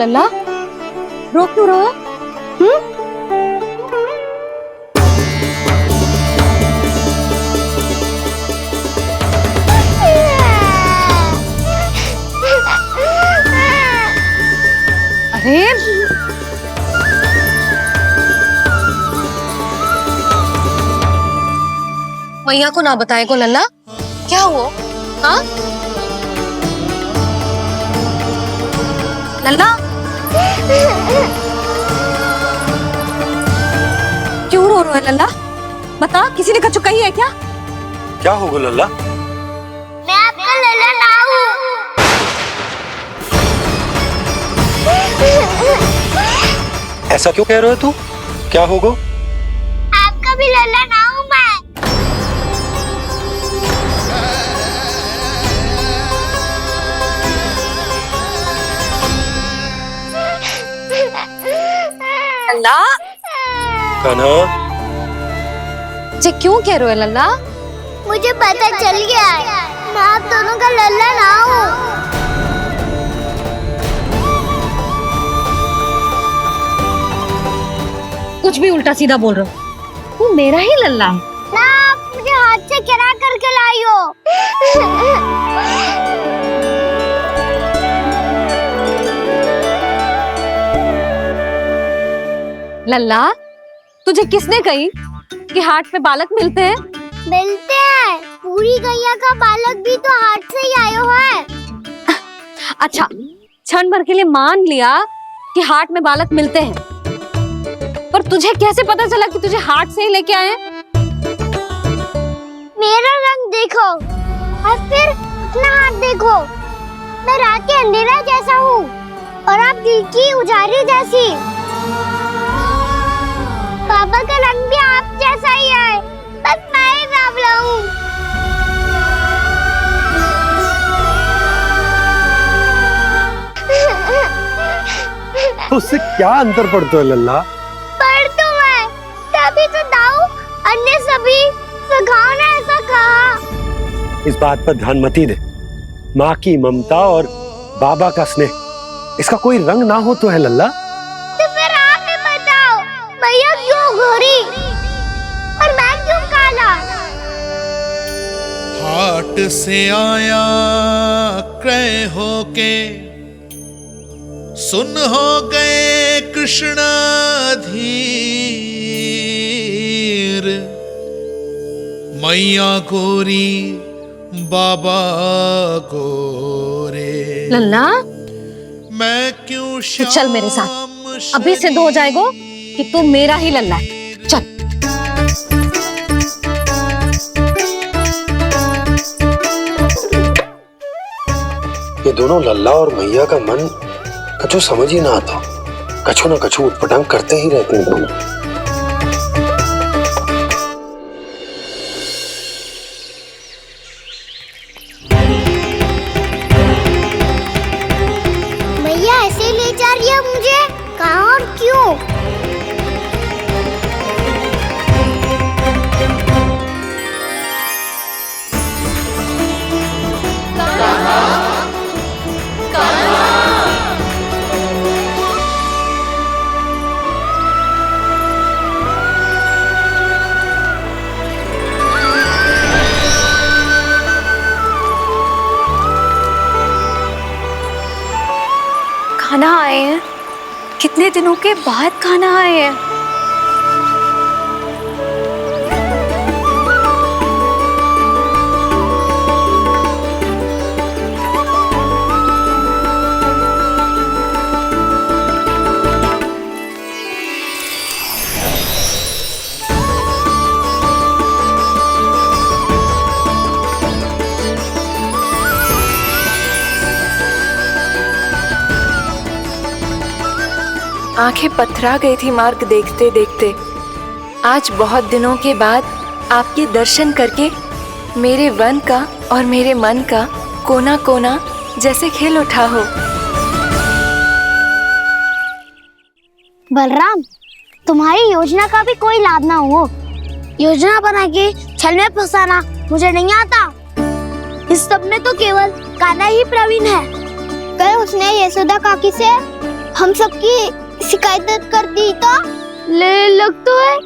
लल्ला? रो क्यों रहे हो? अरे मैया को ना बताए को लल्ला, क्या हुआ? हाँ लल्ला, क्यों रो रहा है लल्ला? बता, किसी ने कछु कही है क्या? क्या होगा लल्ला? मैं आपका लल्ला ना हूँ। ऐसा क्यों कह रहे हो तू? क्या होगा? आपका भी लल्ला ना हूँ मैं। लल्ला, कान्हा, जे क्यों कह रहे हो लल्ला? मुझे पता चल गया है, मैं आप दोनों का लल्ला ना हूँ। कुछ भी उल्टा सीधा बोल रहे हो। तू मेरा ही लल्ला है ना, आप मुझे हाथ से गिरा करके लाई हो। लल्ला, तुझे किसने कही कि हाट पे बालक मिलते हैं? मिलते हैं, पूरी गैया का बालक भी तो हाट से ही आयो है। अच्छा, क्षण भर के लिए मान लिया कि हाट में बालक मिलते हैं, पर तुझे कैसे पता चला कि तुझे हाट से ही लेके आए? मेरा रंग देखो और फिर अपना हाथ देखो। मैं रात के अंधेरा जैसा हूँ और आप दिल की उजाली जैसी। पापा का रंग भी आप जैसा ही है, बस मैं ही बावला हूँ। उससे क्या अंतर पड़ता है लल्ला? पर तो मैं तभी तो दाऊ अन्य सभी सखाओ ने ऐसा कहा। इस बात पर ध्यान मत ही दे। माँ की ममता और बाबा का स्नेह, इसका कोई रंग ना हो तो है लल्ला? तो फिर आप ही बताओ, भैया क्यों गोरी और मैं क्यों काला? हाट से आया क्रय होके, सुन हो गए कृष्ण धीर। मैया गोरी बाबा गोरे, लल्ला, मैं क्यों तू चल मेरे साथ, अभी सिद्ध हो जाएगा कि तू मेरा ही लल्ला है। चल। ये दोनों लल्ला और मैया का मन कछु समझ ही ना आता। कछु ना कछु उटपटांग करते ही रहते हैं दोनों। भैया ऐसे ले जा रही है मुझे, कहाँ और क्यों? खाना आए हैं, कितने दिनों के बाद खाना आए हैं। आंखें पथरा गई थी मार्ग देखते देखते। आज बहुत दिनों के बाद आपके दर्शन करके मेरे वन का और मेरे मन का कोना कोना जैसे खिल उठा हो। बलराम, तुम्हारी योजना का भी कोई लाभ ना हो। योजना बना के छल में फंसाना मुझे नहीं आता। इस सब में तो केवल कान्हा ही प्रवीण है। कल उसने यशोदा काकी से हम सबकी शिकायत कर दी तो ले लग तो है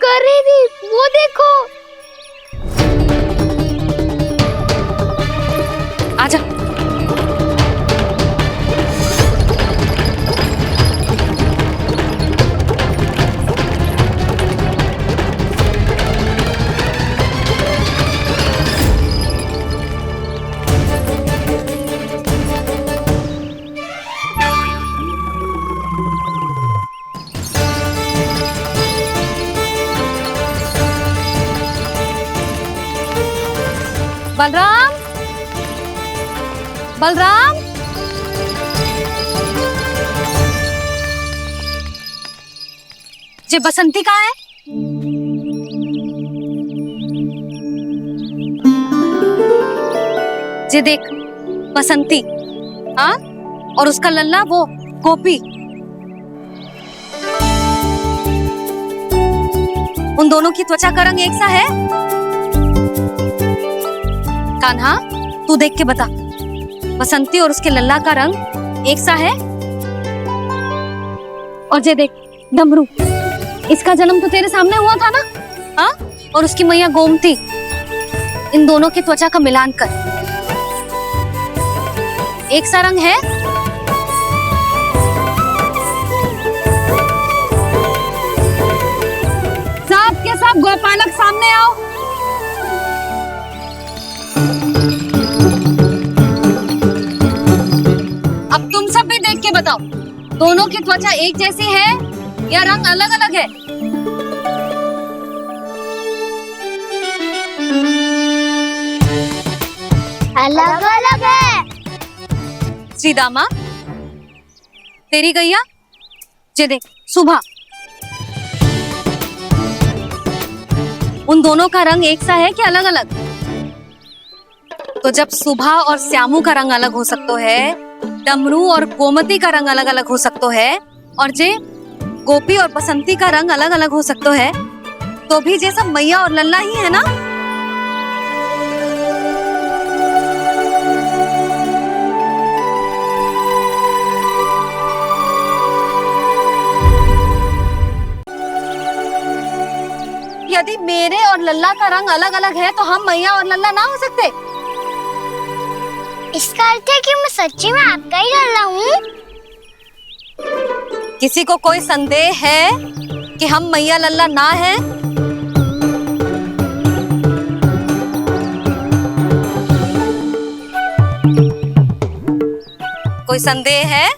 कर ही दी, वो देखो। आजा। बलराम, बलराम, ये बसंती कहाँ है? ये देख बसंती, हाँ, और उसका लल्ला वो गोपी। उन दोनों की त्वचा का रंग एक सा है? कान्हा, तू देख के बता, बसंती और उसके लल्ला का रंग एक सा है? और ये देख डमरू, इसका जन्म तो तेरे सामने हुआ था ना, हाँ? और उसकी मैया गोमती, इन दोनों की त्वचा का मिलान कर एक सा रंग है? सब के सब गोपालक सामने आओ। अब तुम सब भी देख के बताओ, दोनों की त्वचा एक जैसी है या रंग अलग अलग है? अलग अलग है। श्रीदामा, तेरी गैया, ये देख सुबह, उन दोनों का रंग एक सा है कि अलग अलग? तो जब सुबह और श्यामू का रंग अलग हो सकता है, डमरू और गोमती का रंग अलग अलग हो सकता है, और जे गोपी और बसंती का रंग अलग अलग हो सकता है, तो भी ये सब मैया और लल्ला ही है ना? यदि मेरे और लल्ला का रंग अलग अलग है तो हम मैया और लल्ला ना हो सकते? इसका अर्थ है कि मैं सच्ची में आपका ही लल्ला हूँ? किसी को कोई संदेह है कि हम मैया लल्ला ना हैं? कोई संदेह है?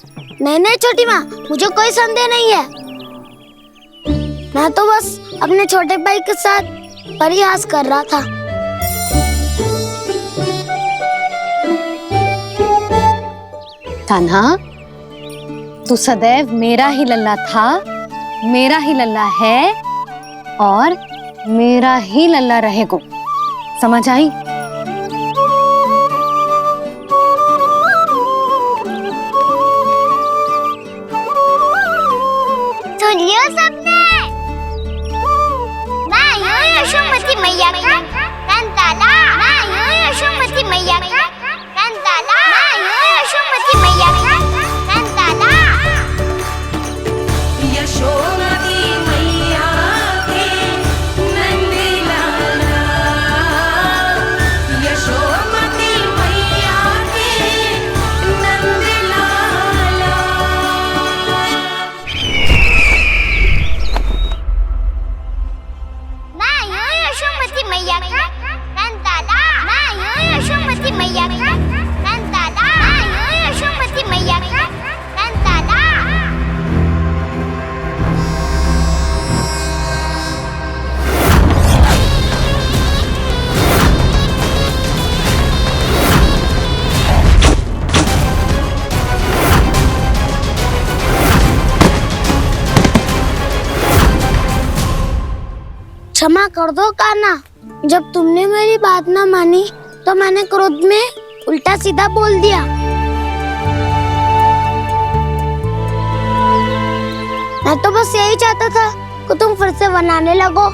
नहीं नहीं छोटी माँ, मुझे कोई संदेह नहीं है। मैं तो बस अपने छोटे भाई के साथ परिहास कर रहा था। कान्हा, तू सदैव मेरा ही लल्ला था, मेरा ही लल्ला है और मेरा ही लल्ला रहेगा। समझ आई? सुन लियो सबने, मैं हूँ यशोमती मैया का कंताला, मैं हूँ यशोमती मैया का कंताला, मैं हूँ यशोमती मैया का कंताला। यशोमती मैया के नंदी लाला, यशोमती मैया के नंदी लाला। मैं हूँ यशोमती मैया का कंताला, मैं हूँ यशोमती मैया का कंताला, मैं हूँ यशोमती मैया का कंताला। क्षमा कर दो कान्हा, जब तुमने मेरी बात ना मानी तो मैंने क्रोध में उल्टा सीधा बोल दिया। मैं तो बस यही चाहता था कि तुम फिर से बनाने लगो,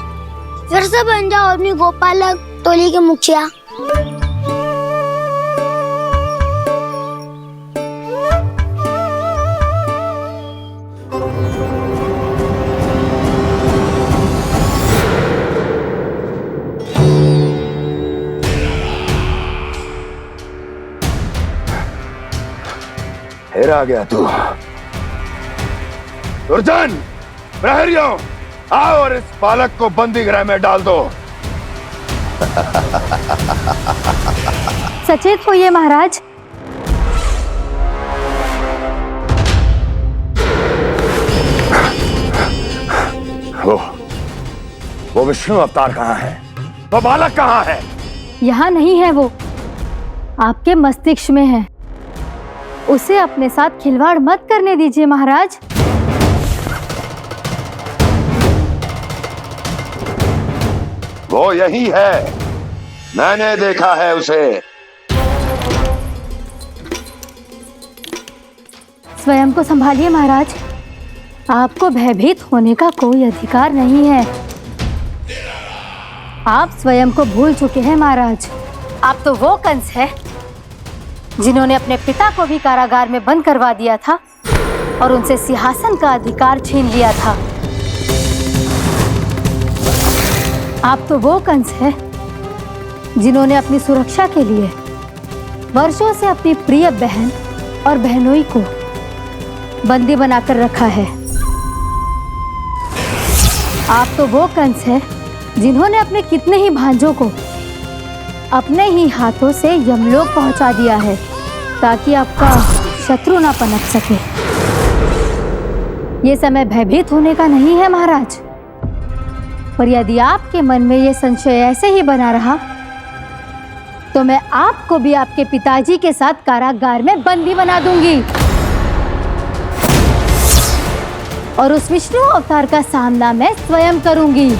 फिर से बन जाओ अपनी गोपालक टोली के मुखिया। फिर आ गया तू। दुर्जन, प्रहरियों, आओ और इस बालक को बंदी गृह में डाल दो। सचेत होइए महाराज। वो विष्णु अवतार कहाँ है? वो बालक कहाँ है? यहाँ नहीं है वो, आपके मस्तिष्क में है। उसे अपने साथ खिलवाड़ मत करने दीजिए महाराज। वो यही है, मैंने देखा है उसे। स्वयं को संभालिए महाराज, आपको भयभीत होने का कोई अधिकार नहीं है। आप स्वयं को भूल चुके हैं महाराज। आप तो वो कंस है जिन्होंने अपने पिता को भी कारागार में बंद करवा दिया था और उनसे सिंहासन का अधिकार छीन लिया था। आप तो वो कंस है जिन्होंने अपनी सुरक्षा के लिए वर्षों से अपनी प्रिय बहन और बहनोई को बंदी बनाकर रखा है। आप तो वो कंस है जिन्होंने अपने कितने ही भांजों को अपने ही हाथों से यमलोक पहुंचा दिया है ताकि आपका शत्रु ना पनप सके। ये समय भयभीत होने का नहीं है महाराज, पर यदि आपके मन में ये संशय ऐसे ही बना रहा तो मैं आपको भी आपके पिताजी के साथ कारागार में बंदी बना दूंगी और उस विष्णु अवतार का सामना मैं स्वयं करूंगी।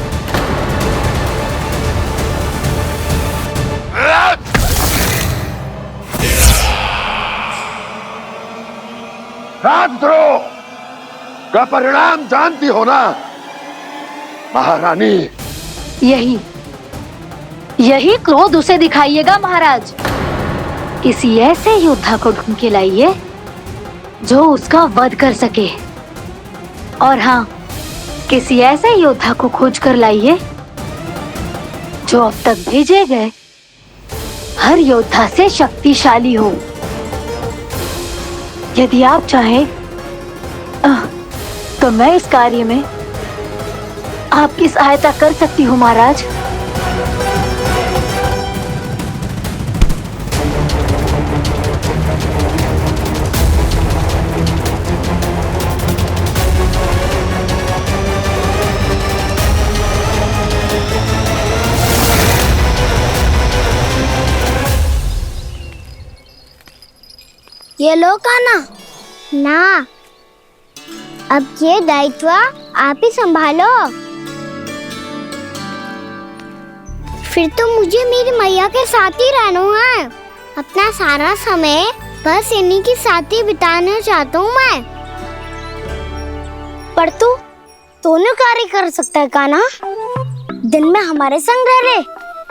राजद्रोह का परिणाम जानती हो ना महारानी? यही क्रोध उसे दिखाइएगा महाराज। किसी ऐसे योद्धा को ढूंढ के लाइए जो उसका वध कर सके। और हाँ, किसी ऐसे योद्धा को खोज कर लाइए जो अब तक भेजे गए हर योद्धा से शक्तिशाली हो। यदि आप चाहें तो मैं इस कार्य में आपकी सहायता कर सकती हूँ महाराज। ये लो कान्हा। ना, अब ये दायित्व आप ही संभालो। फिर तो मुझे मेरी मैया के साथ ही रहना है। अपना सारा समय बस इन्हीं के साथ ही बिताना चाहता हूँ मैं। पर तू दोनों कार्य कर सकता है कान्हा। दिन में हमारे संग रह ले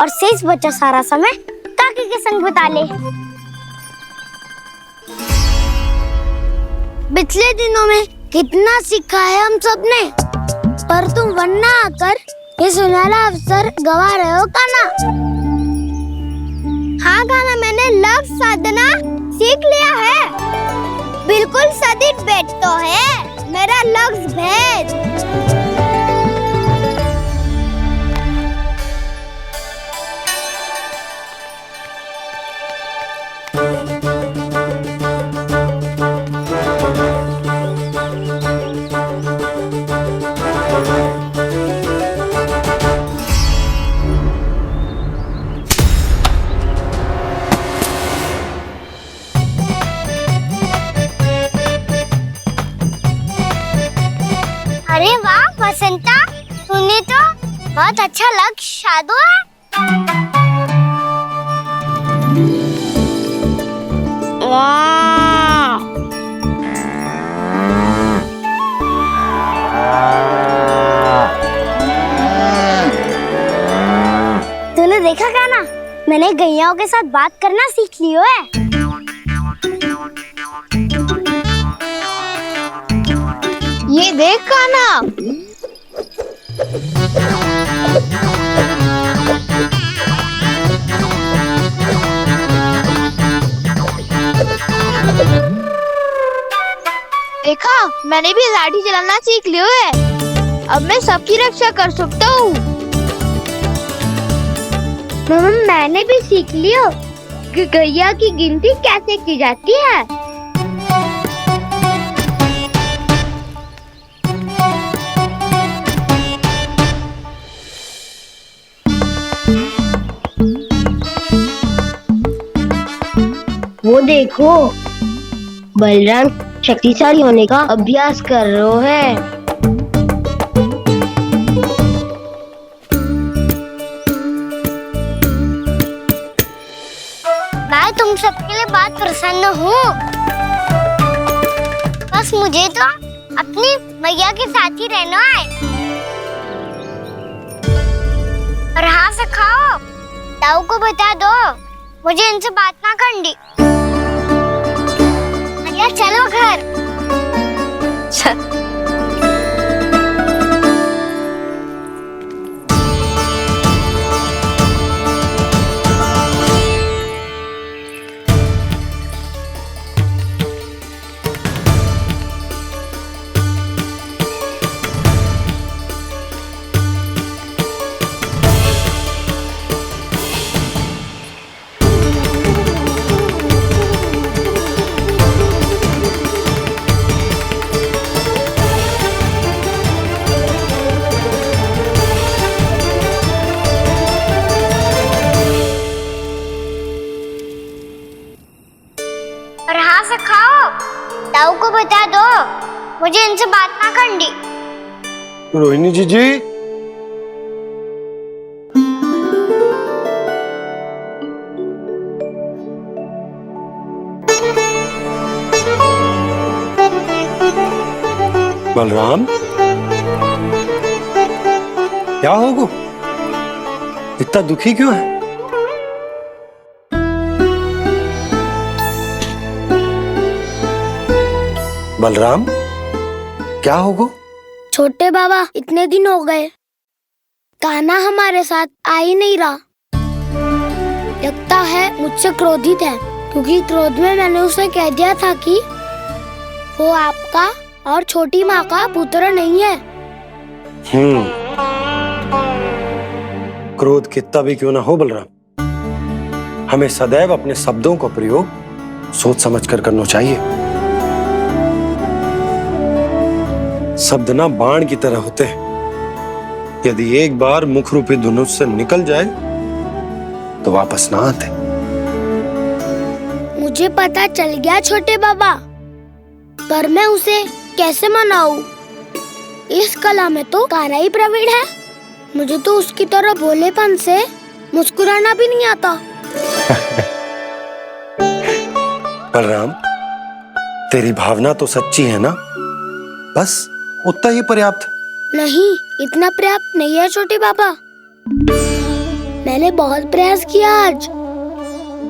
और शेष बचा सारा समय काकी के संग बिता ले। पिछले दिनों में कितना सीखा है हम सब ने, पर तुम वरना आकर ये सुनहरा अवसर गवा रहे हो कान्हा। हाँ कान्हा, मैंने लक्ष्य साधना सीख लिया है। बिल्कुल सदित भेद तो है मेरा लक्ष्य भेद। अरे वाह बसंता, तूने तो बहुत अच्छा लक्ष्य साधा है। वाह, तूने देखा कान्हा, मैंने गैयाओं के साथ बात करना सीख लियो है। ये देख कान्हा, मैंने भी लाठी चलाना सीख लिया है। अब मैं सबकी रक्षा कर सकता हूँ। मम्मा मैंने भी सीख लिया कि गैया की गिनती कैसे की जाती है। वो देखो बलराम शक्तिशाली होने का अभ्यास कर रहे हैं। मैं तुम सबके लिए बहुत प्रसन्न हूँ। बस मुझे तो अपनी मैया के साथ ही रहना है। और हाँ से खाओ, ताऊ को बता दो मुझे इनसे बात ना करनी। मैया चलो घर। और हाँ से खाओ, ताऊ को बता दो मुझे इनसे बात ना करनी। रोहिणी जी बलराम क्या होगा? इतना दुखी क्यों है? बलराम क्या होगा? छोटे बाबा इतने दिन हो गए, कान्हा हमारे साथ आ ही नहीं रहा। लगता है मुझसे क्रोधित है, क्योंकि क्रोध में मैंने उसे कह दिया था कि वो आपका और छोटी माँ का पुत्र नहीं है। क्रोध कितना भी क्यों ना हो बलराम, हमें सदैव अपने शब्दों का प्रयोग सोच समझ कर करना चाहिए। शब्द ना बाण की तरह होते हैं, यदि एक बार मुख रूपी धनुष से निकल जाए तो वापस ना आते। मुझे पता चल गया छोटे बाबा, पर मैं उसे कैसे मनाऊं? इस कला में तो कान्हा ही प्रवीण है। मुझे तो उसकी तरह भोलेपन से मुस्कुराना भी नहीं आता। बलराम तेरी भावना तो सच्ची है ना, बस उतना ही पर्याप्त। नहीं, इतना पर्याप्त नहीं है छोटे बाबा। मैंने बहुत प्रयास किया, आज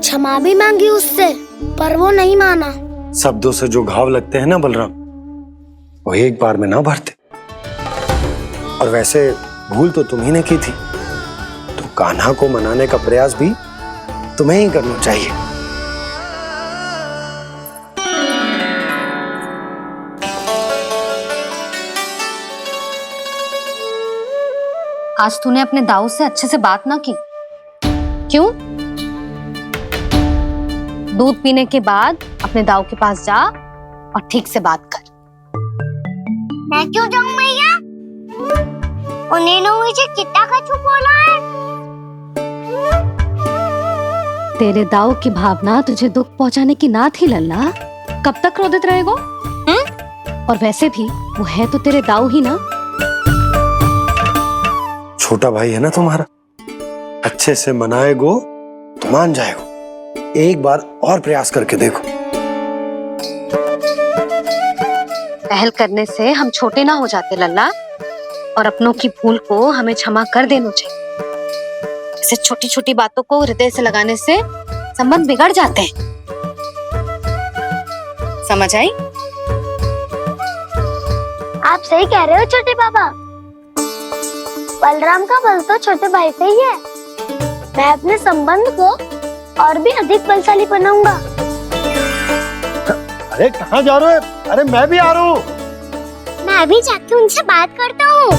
क्षमा भी मांगी उससे, पर वो नहीं माना। शब्दों से जो घाव लगते हैं ना बलराम, वो एक बार में ना भरते। और वैसे भूल तो तुम्ही ने की थी, तो कान्हा को मनाने का प्रयास भी तुम्हें ही करना चाहिए। आज तूने अपने दाऊ से अच्छे से बात ना की, क्यों? दूध पीने के बाद अपने दाऊ के पास जा और ठीक से बात कर। मैं क्यों जाऊं मैया? उन्होंने मुझे कितना कछु बोला है। तेरे दाऊ की भावना तुझे दुख पहुंचाने की ना थी लल्ला, कब तक क्रोधित रहेगो? और वैसे भी वो है तो तेरे दाऊ ही ना। छोटा भाई है ना तुम्हारा, अच्छे से मनाएगो तो मान जाएगो। एक बार और प्रयास करके देखो। पहल करने से हम छोटे ना हो जाते लल्ला, और अपनों की भूल को हमें क्षमा कर देना चाहिए। ऐसे छोटी छोटी बातों को हृदय से लगाने से संबंध बिगड़ जाते हैं। समझ आई? आप सही कह रहे हो छोटे बाबा। बलराम का बल तो छोटे भाई से ही है। मैं अपने संबंध को और भी अधिक बलशाली बनाऊंगा। अरे कहाँ जा रहे हो? अरे मैं भी आ रहा हूँ। अभी जाके उनसे बात करता हूँ।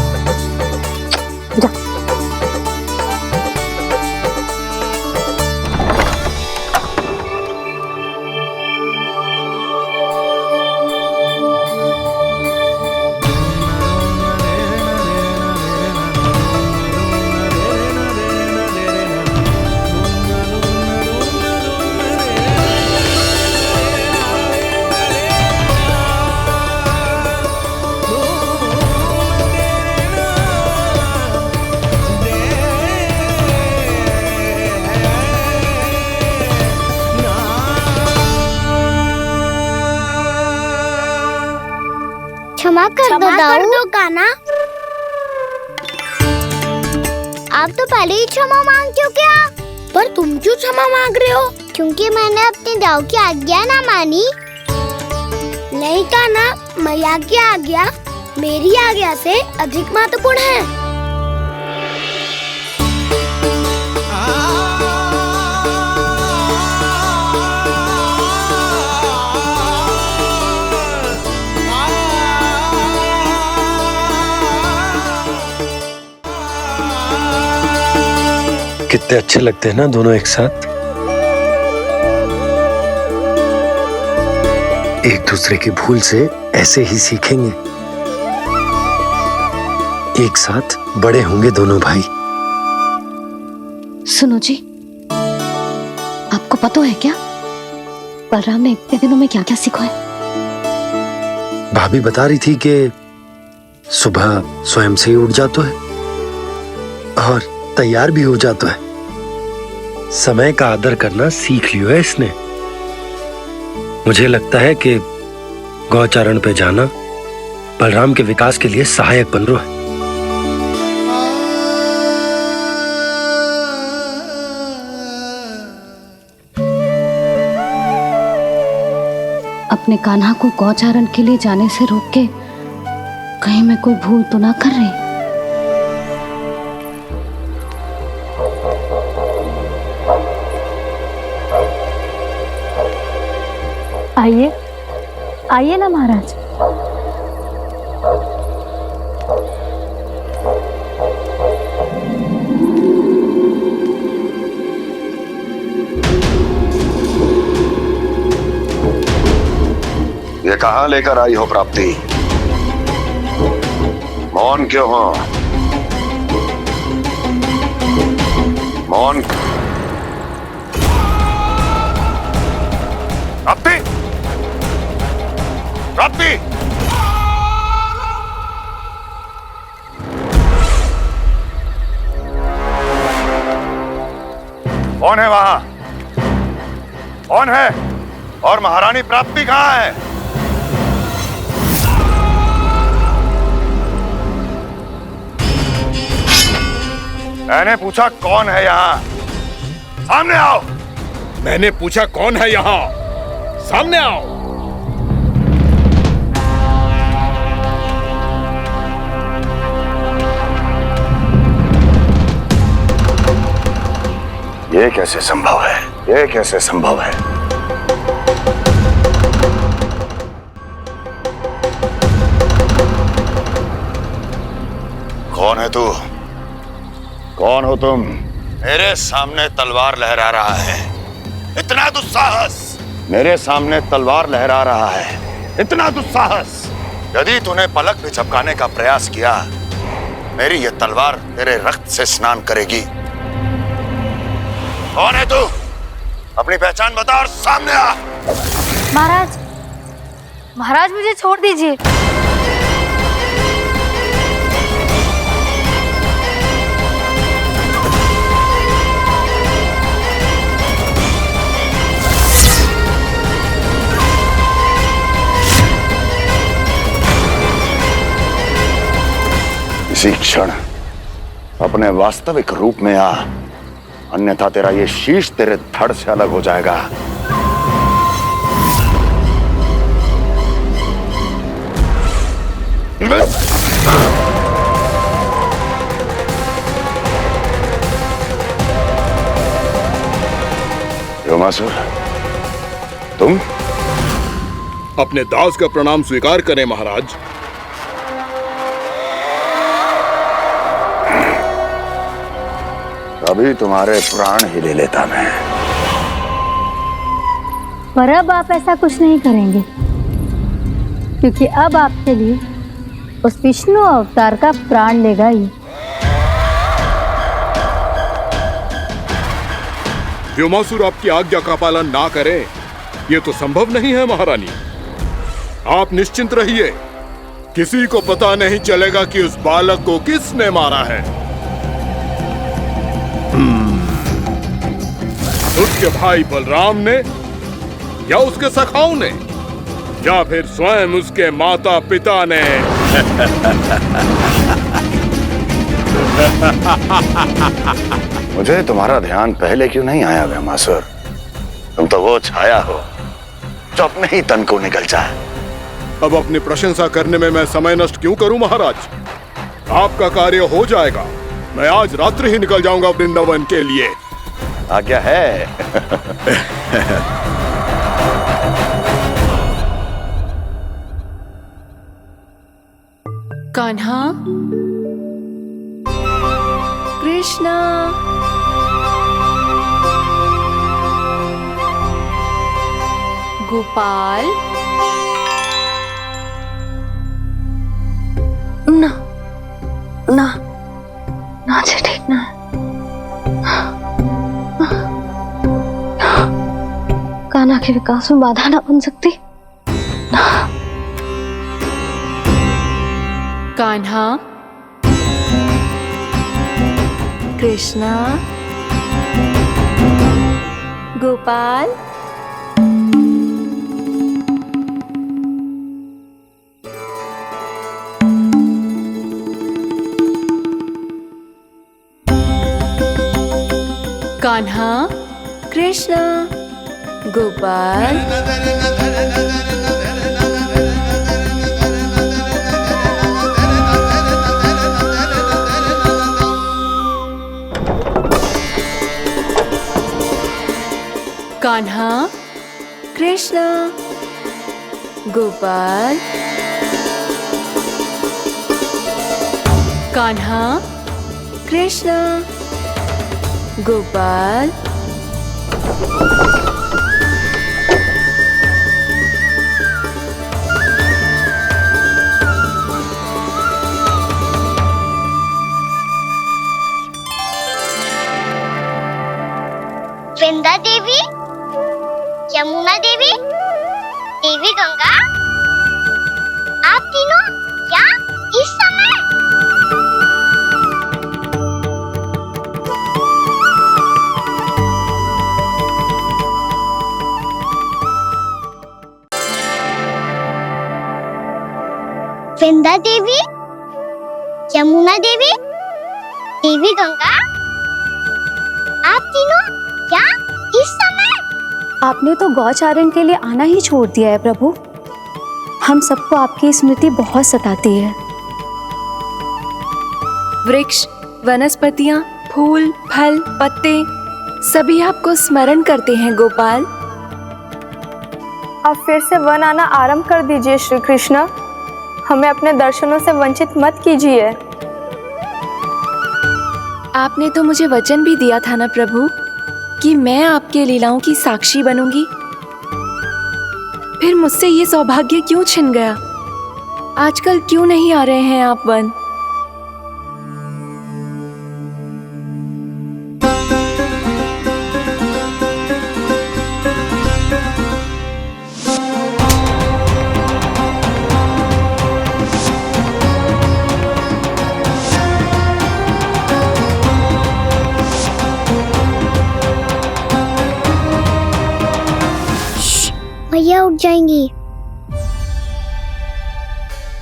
क्षमा कर दो कान्हा। आप तो पहले ही क्षमा मांग चुके हो। पर तुम क्यों क्षमा मांग रहे हो? क्योंकि मैंने अपने दाऊ की आज्ञा ना मानी। नहीं कान्हा, मैया की आज्ञा मेरी आज्ञा से अधिक महत्वपूर्ण है। कितने अच्छे लगते हैं ना दोनों एक साथ। एक दूसरे की भूल से ऐसे ही सीखेंगे। एक साथ बड़े होंगे दोनों भाई। सुनो जी, आपको पता है क्या बलराम ने इतने दिनों में क्या क्या सीखा है? भाभी बता रही थी कि सुबह स्वयं से ही उठ जाता है और तैयार भी हो जाता है। समय का आदर करना सीख लियो है इसने। मुझे लगता है कि गौचारण पे जाना बलराम के विकास के लिए सहायक बन रहा है। अपने कान्हा को गौचारण के लिए जाने से रोक के कहीं मैं कोई भूल तो ना कर रही? आइए आइए ना महाराज। ये कहाँ लेकर आई हो प्राप्ति? मौन क्यों हो? मौन। प्राप्ति, प्राप्ति, कौन है वहां? कौन है? और महारानी प्राप्ति कहाँ है? मैंने पूछा कौन है यहाँ? सामने आओ। मैंने पूछा कौन है यहाँ? सामने आओ। ये कैसे संभव है? ये कैसे संभव है? कौन है तू? कौन हो तुम? मेरे सामने तलवार लहरा रहा है। इतना दुस्साहस! मेरे सामने तलवार लहरा रहा है। इतना दुस्साहस! यदि तूने पलक भी झपकाने का प्रयास किया, मेरी ये तलवार तेरे रक्त से स्नान करेगी। कौन है तू? अपनी पहचान बता और सामने आ। महाराज, महाराज मुझे छोड़ दीजिए। इसी क्षण अपने वास्तविक रूप में आ, अन्यथा तेरा ये शीश तेरे धड़ से अलग हो जाएगा। योमासुर, तुम? अपने दास का प्रणाम स्वीकार करें महाराज। तभी तुम्हारे प्राण ही ले लेता मैं। पर अब आप ऐसा कुछ नहीं करेंगे, क्योंकि अब आपके लिए उस विष्णु अवतार का प्राण लेगा ही। व्योमासुर आपकी आज्ञा का पालन ना करे, ये तो संभव नहीं है महारानी। आप निश्चिंत रहिए, किसी को पता नहीं चलेगा कि उस बालक को किसने मारा है। उसके भाई बलराम ने, या उसके सखाओं ने, या फिर स्वयं उसके माता पिता ने। मुझे तुम्हारा ध्यान पहले क्यों नहीं आया व्योमासुर? तुम तो वो छाया हो जो अपने ही तन को निगल जाए। अब अपनी प्रशंसा करने में मैं समय नष्ट क्यों करूं महाराज? आपका कार्य हो जाएगा। मैं आज रात्रि ही निकल जाऊंगा वृंदावन के लिए। आज्ञा है। कान्हा, कृष्णा, गोपाल। ना ना ना जी, ठीक ना। कान्हा के विकास में बाधा ना बन सकती। कान्हा, कृष्णा, गोपाल। कान्हा, कृष्णा, गोपाल। कान्हा, कृष्णा, गोपाल। कान्हा, कृष्णा, गोपाल। वृंदा देवी, यमुना देवी, देवी गंगा, आप तीनों यहाँ इस समय? वृंदा देवी, यमुना देवी, देवी गंगा, आप तीनों यहाँ इस समय? आपने तो गौचारण के लिए आना ही छोड़ दिया है प्रभु। हम सबको आपकी स्मृति बहुत सताती है। वृक्ष, वनस्पतियां, फूल, फल, पत्ते सभी आपको स्मरण करते हैं गोपाल। अब फिर से वन आना आरंभ कर दीजिए श्री कृष्ण। हमें अपने दर्शनों से वंचित मत कीजिए। आपने तो मुझे वचन भी दिया था ना प्रभु कि मैं आपके लीलाओं की साक्षी बनूंगी। फिर मुझसे ये सौभाग्य क्यों छिन गया? आजकल क्यों नहीं आ रहे हैं आप वन? भैया उठ जाएंगी।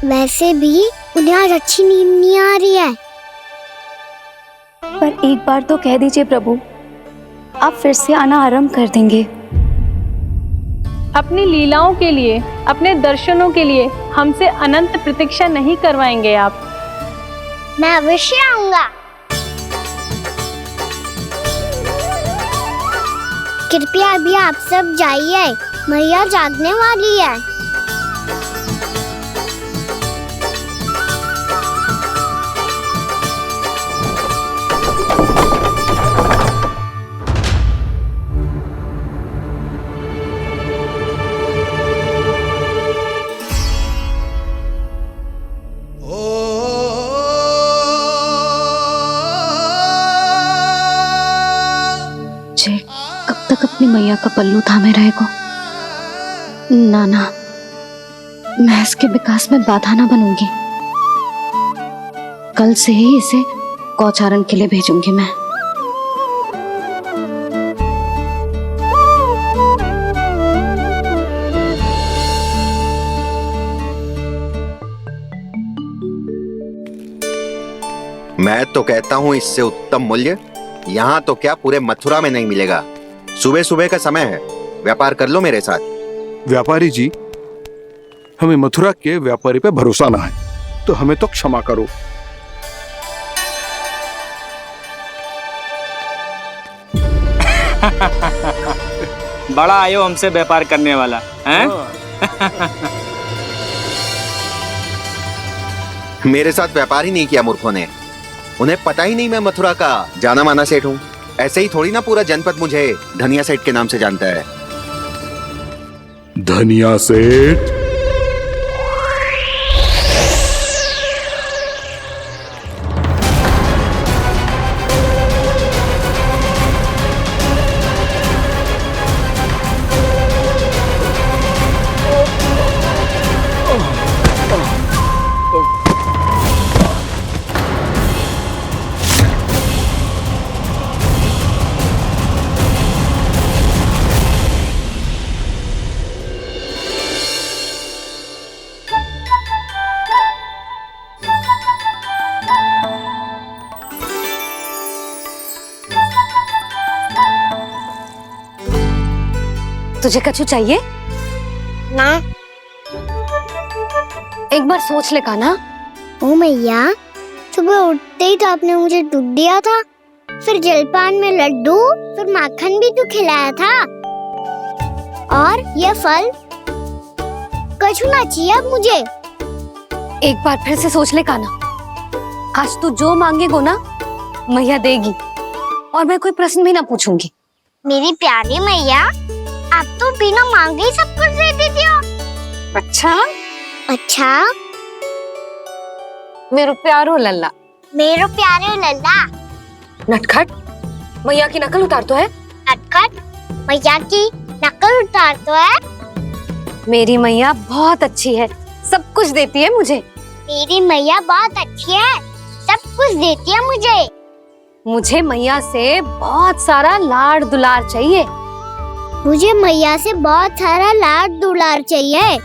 वैसे भी उन्हें आज अच्छी नींद नहीं आ रही है। पर एक बार तो कह दीजिए प्रभु, आप फिर से आना आरंभ कर देंगे। अपनी लीलाओं के लिए, अपने दर्शनों के लिए हमसे अनंत प्रतीक्षा नहीं करवाएंगे आप? मैं अवश्य आऊंगा। कृपया अभी आप सब जाइए, मैया जागने वाली है। अपनी मैया का पल्लू थामे रहेगो। ना ना, मैं इसके विकास में बाधा ना बनूंगी। कल से ही इसे गौचारण के लिए भेजूंगी मैं। मैं तो कहता हूँ इससे उत्तम मूल्य यहाँ तो क्या पूरे मथुरा में नहीं मिलेगा। सुबह सुबह का समय है, व्यापार कर लो मेरे साथ। व्यापारी जी, हमें मथुरा के व्यापारी पे भरोसा ना है, तो हमें तो क्षमा करो। बड़ा आयो हमसे व्यापार करने वाला हैं? मेरे साथ व्यापार ही नहीं किया मूर्खों ने। उन्हें पता ही नहीं मैं मथुरा का जाना माना सेठ हूँ। ऐसे ही थोड़ी ना पूरा जनपद मुझे धनिया सेठ के नाम से जानता है। धनिया सेठ? तुझे कछु चाहिए? ना। एक बार सोच ले कान्हा। ओ मैया, सुबह उठते ही तो आपने मुझे दूध दिया था, फिर जलपान में लड्डू, फिर माखन भी तो खिलाया था। और ये फल कछु ना चाहिए अब मुझे। एक बार फिर से सोच ले कान्हा। आज तू जो मांगेगो ना, मैया देगी, और मैं कोई प्रश्न भी ना पूछूंगी। मेरी प्यारी मैया, आप तो बिना मांगे ही सब कुछ दे देती हो। अच्छा अच्छा, मेरो प्यारो लल्ला। मेरो प्यारे लल्ला। नटखट, मैया की नकल उतार तो है। नटखट, मैया की नकल उतार तो है। मेरी मैया बहुत अच्छी है, सब कुछ देती है मुझे। मेरी मैया बहुत अच्छी है, सब कुछ देती है मुझे। मुझे मैया से बहुत सारा लाड़ दुलार चाहिए। मुझे मैया से बहुत सारा लाड दुलार चाहिए,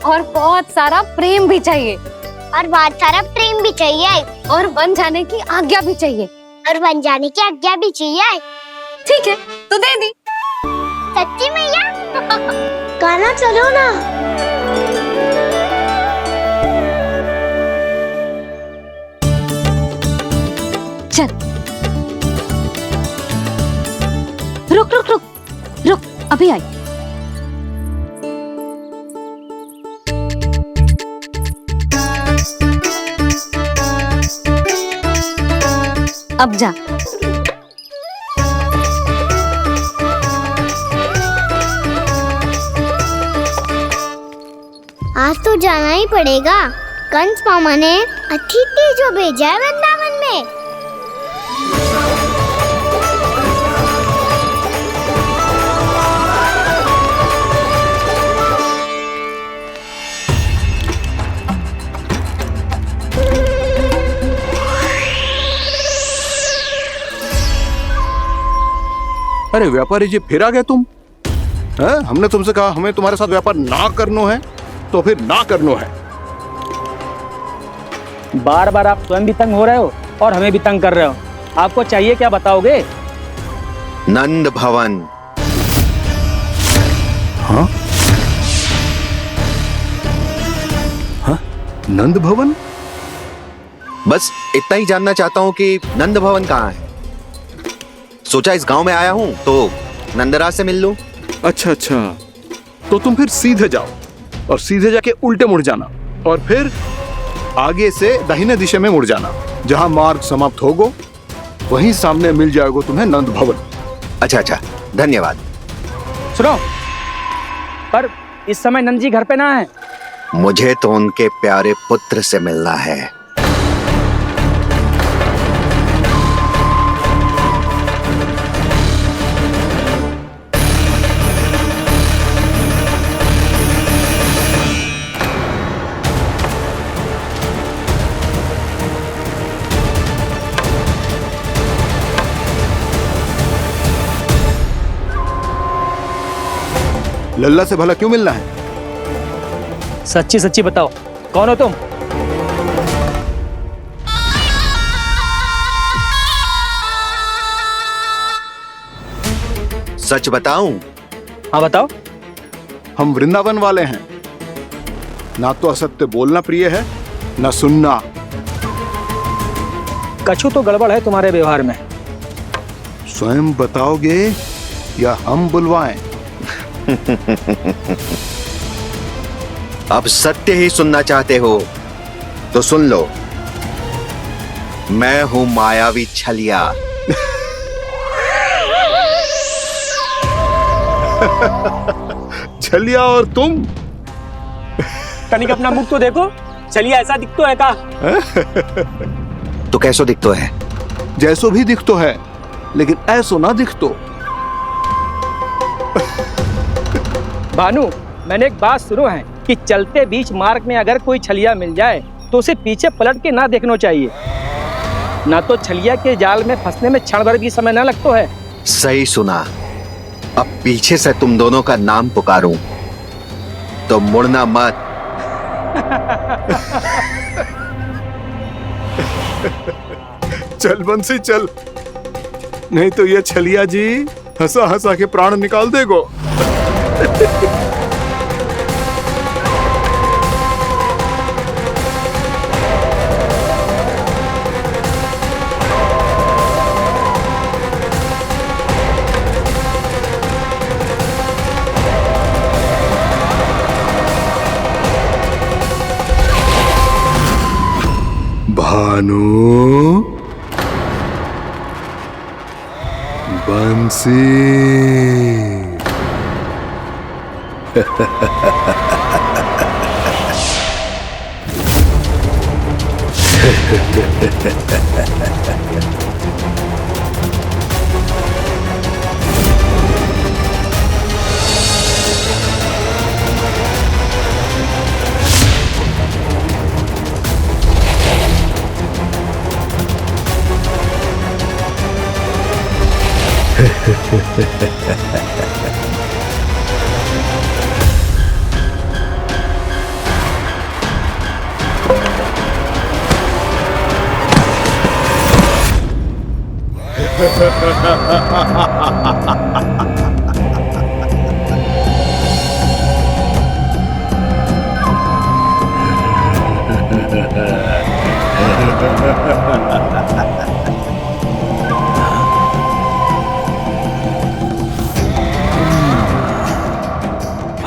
और बहुत सारा प्रेम भी चाहिए, और बहुत सारा प्रेम भी चाहिए, और बन जाने की आज्ञा भी चाहिए, और बन जाने की आज्ञा भी चाहिए। ठीक है, तो दे दी। सच्ची मैया? गाना चलो ना। चल, रुक रुक रुक रुक, अभी आई। अब जा। आज तो जाना ही पड़ेगा। कंस मामा ने अतिथि जो भेजा है वृंदावन में। अरे व्यापारी जी, फिर आ गए तुम? हैं? हमने तुमसे कहा हमें तुम्हारे साथ व्यापार ना करनो है, तो फिर ना करनो है। बार बार आप स्वयं भी तंग हो रहे हो और हमें भी तंग कर रहे हो। आपको चाहिए क्या बताओगे? नंद भवन। हाँ? हाँ? नंद भवन? बस इतना ही जानना चाहता हूँ कि नंद भवन कहाँ है। सोचा इस गांव में आया हूँ तो नंदराज से मिल लूं। अच्छा अच्छा, तो तुम फिर सीधे जाओ और सीधे जाके उल्टे मुड़ जाना, और फिर आगे से दाहिने दिशा में मुड़ जाना। जहां मार्ग समाप्त होगो वहीं सामने मिल जाएगा तुम्हें नंद भवन। अच्छा अच्छा, धन्यवाद। सुनो, पर इस समय नंद जी घर पे ना है। मुझे तो उनके प्यारे पुत्र से मिलना है। लल्ला से भला क्यों मिलना है? सच्ची सच्ची बताओ, कौन हो तुम? सच बताऊं? हाँ बताओ। हम वृंदावन वाले हैं। ना तो असत्य बोलना प्रिय है, ना सुनना। कछु तो गड़बड़ है तुम्हारे व्यवहार में। स्वयं बताओगे या हम बुलवाएं? अब सत्य ही सुनना चाहते हो तो सुन लो। मैं हूं मायावी छलिया। छलिया और तुम? कनिक अपना मुख तो देखो, चलिए ऐसा दिख तो है का? तो कैसो दिखतो है? जैसो भी दिखतो है, लेकिन ऐसो ना दिखतो। भानु, मैंने एक बात सुनो है कि चलते बीच मार्ग में अगर कोई छलिया मिल जाए तो उसे पीछे पलट के ना देखना चाहिए, ना तो छलिया के जाल में फंसने में क्षण भर भी समय ना लगता है। सही सुना। अब पीछे से तुम दोनों का नाम पुकारूं तो मुड़ना मत। चल बंसी चल, नहीं तो ये छलिया जी हंसा हंसा के प्राण निकाल देगो। भानु, बंसी।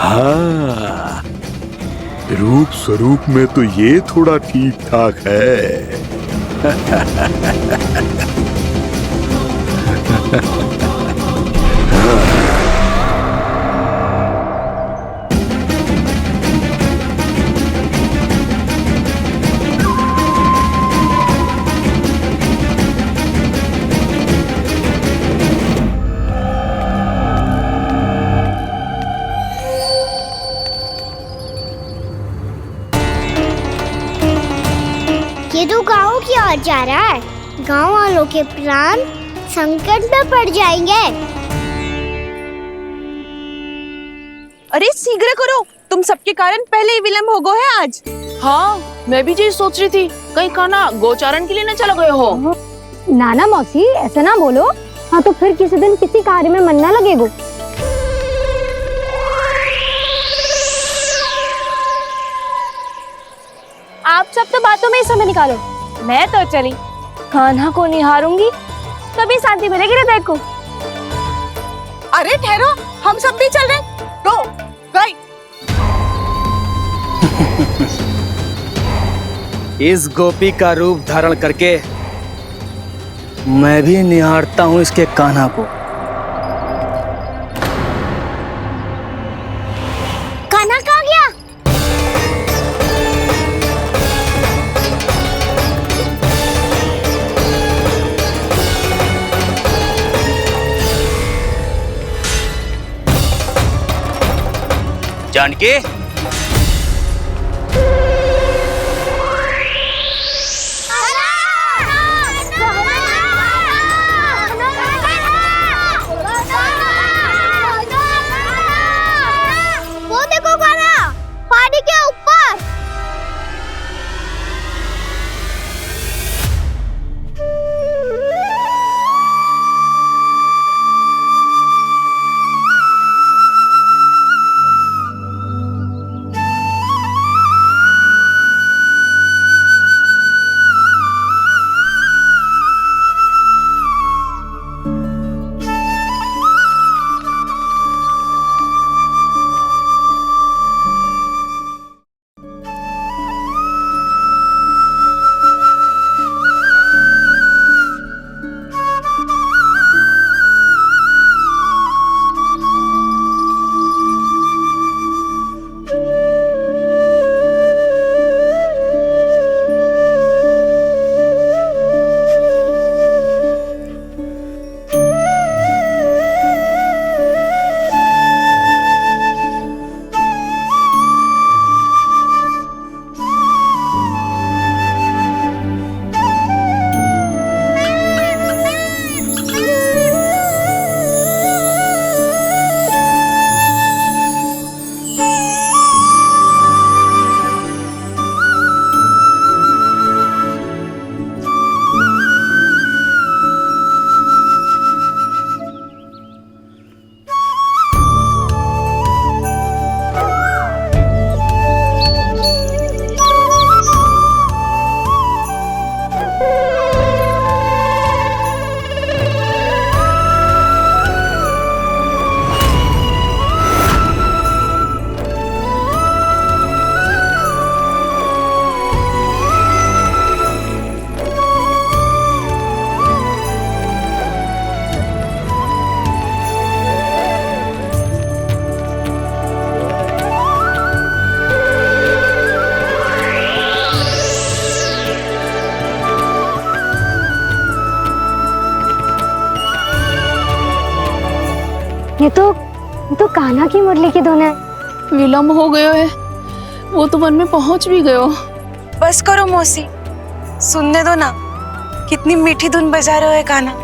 हाँ, रूप स्वरूप में तो ये थोड़ा ठीक ठाक है। ये तो गाँव की ओर जा रहा है। गाँव वालों के प्राण संकट में पड़ जाएंगे। अरे शीघ्र करो, तुम सबके कारण पहले ही विलम्ब हो गो है आज। हाँ, मैं भी यही सोच रही थी, कहीं खाना गोचारण के लिए न चला गए हो। नाना मौसी ऐसे ना बोलो। हाँ तो फिर किसी दिन किसी कार्य में मन ना लगेगा। आप सब तो बातों में ही समय निकालो। मैं तो चली कान्हा को निहारूंगी, तभी शांति मिलेगी हृदय को। अरे ठहरो, हम सब भी चल रहे। तो गई। इस गोपी का रूप धारण करके मैं भी निहारता हूँ इसके कान्हा को। कान्हा कहाँ गया? जानकी, ये तो कान्हा की मुरली की धुन है। विलम्ब हो गयो है, वो तो वन में पहुंच भी गयो। बस करो मौसी, सुनने दो ना, कितनी मीठी धुन बजा रहे हो कान्हा।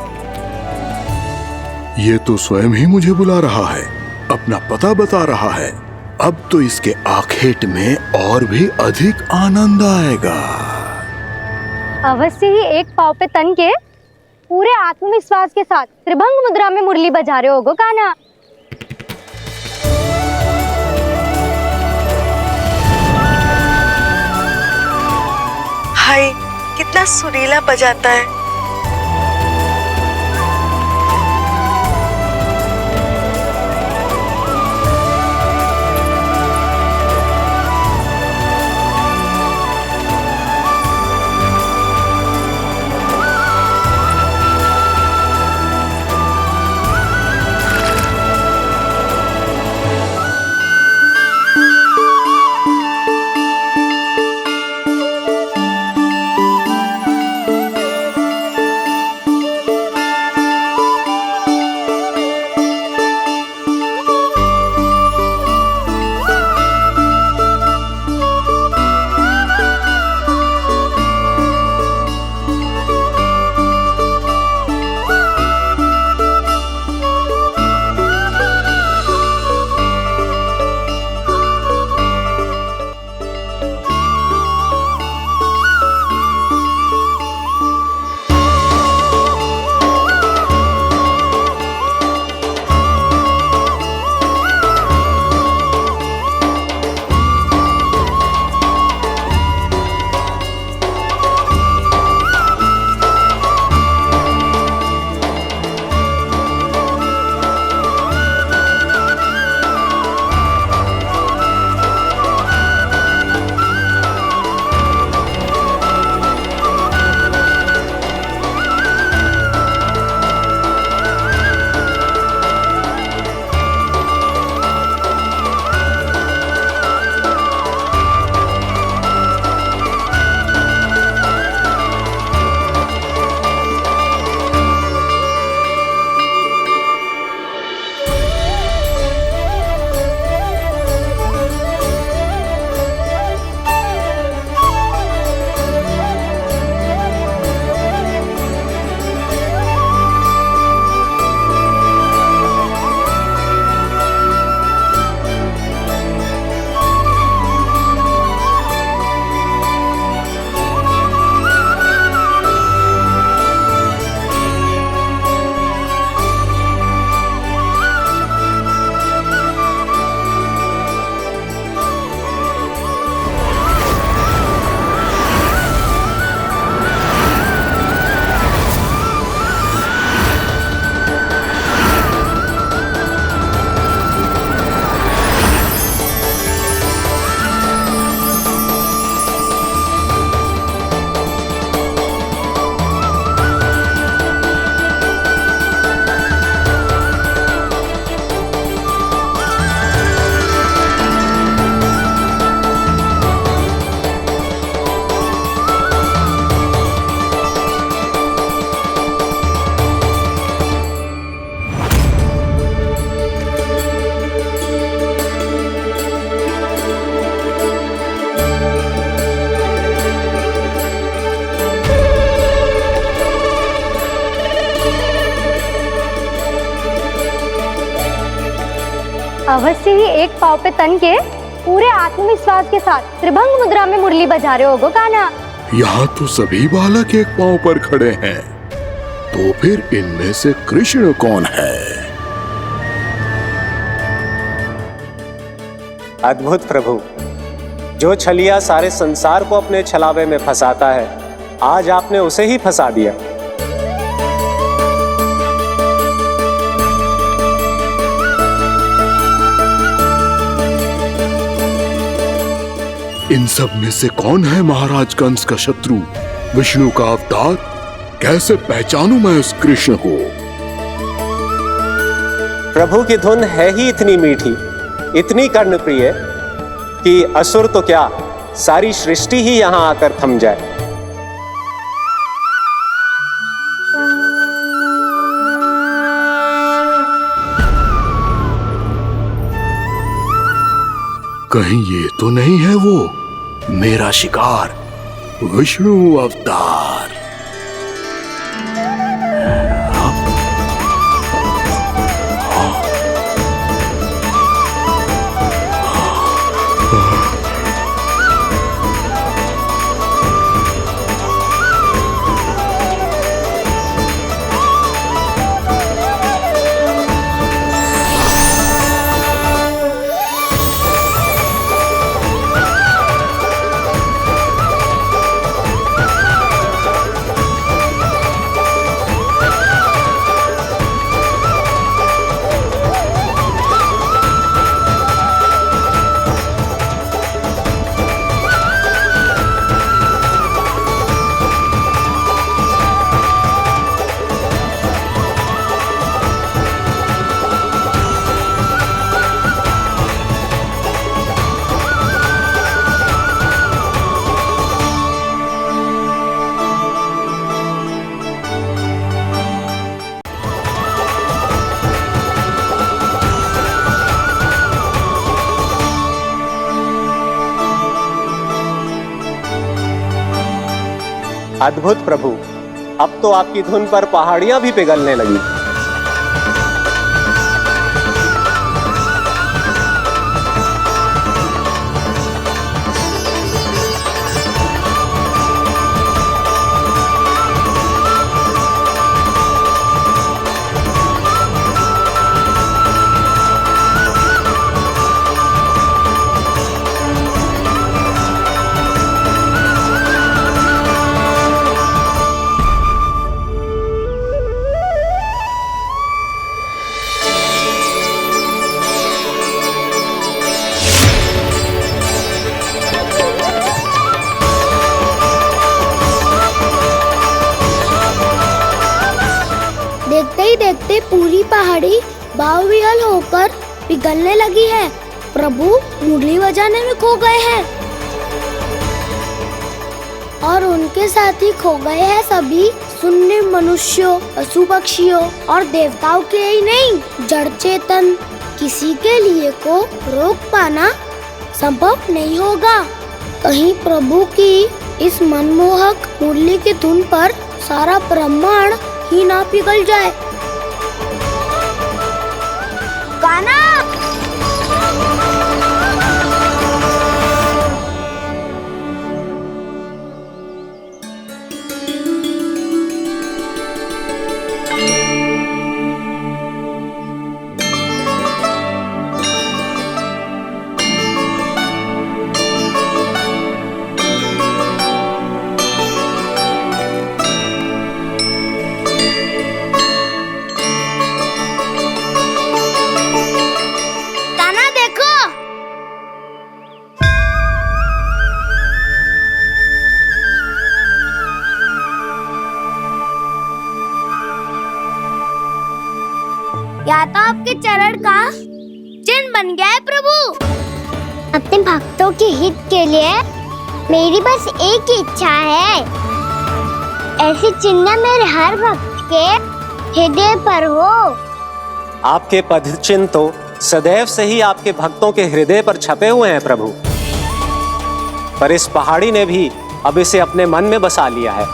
ये तो स्वयं ही मुझे बुला रहा है, अपना पता बता रहा है। अब तो इसके आखेट में और भी अधिक आनंद आएगा। अवश्य ही एक पाँव पे तन के पूरे आत्मविश्वास के साथ त्रिभंग मुद्रा में मुरली बजा रहे होगो कान्हा। हाय, कितना सुरीला बजाता है। अवश्य ही एक पाँव पे तन के पूरे आत्मविश्वास के साथ त्रिभंग मुद्रा में मुरली बजा रहे होगो कान्हा। यहाँ तो सभी बालक एक पांव पर खड़े हैं, तो फिर इनमें से कृष्ण कौन है? अद्भुत प्रभु, जो छलिया सारे संसार को अपने छलावे में फंसाता है, आज आपने उसे ही फंसा दिया। इन सब में से कौन है महाराज कंस का शत्रु, विष्णु का अवतार? कैसे पहचानूं मैं उस कृष्ण को? प्रभु की धुन है ही इतनी मीठी, इतनी कर्णप्रिय कि असुर तो क्या, सारी सृष्टि ही यहां आकर थम जाए। कहीं ये तो नहीं है वो मेरा शिकार विष्णु अवतार? अद्भुत प्रभु, अब तो आपकी धुन पर पहाड़ियां भी पिघलने लगी। देखते ही देखते पूरी पहाड़ी बावरियल होकर पिघलने लगी है। प्रभु मुरली बजाने में खो गए हैं और उनके साथ ही खो गए हैं सभी सुनने मनुष्यों, पशु पक्षियों और देवताओं के ही नहीं, जड़ चेतन किसी के लिए को रोक पाना संभव नहीं होगा। कहीं प्रभु की इस मनमोहक मुरली की धुन पर सारा ब्रह्मांड ही ना पिघल जाए। गाना या तो आपके चरण का चिन्ह बन गया है प्रभु। अपने भक्तों के हित के लिए मेरी बस एक ही इच्छा है, ऐसी चिन्ह मेरे हर भक्त के हृदय पर हो। आपके पद चिन्ह तो सदैव से ही आपके भक्तों के हृदय पर छपे हुए हैं प्रभु, पर इस पहाड़ी ने भी अब इसे अपने मन में बसा लिया है।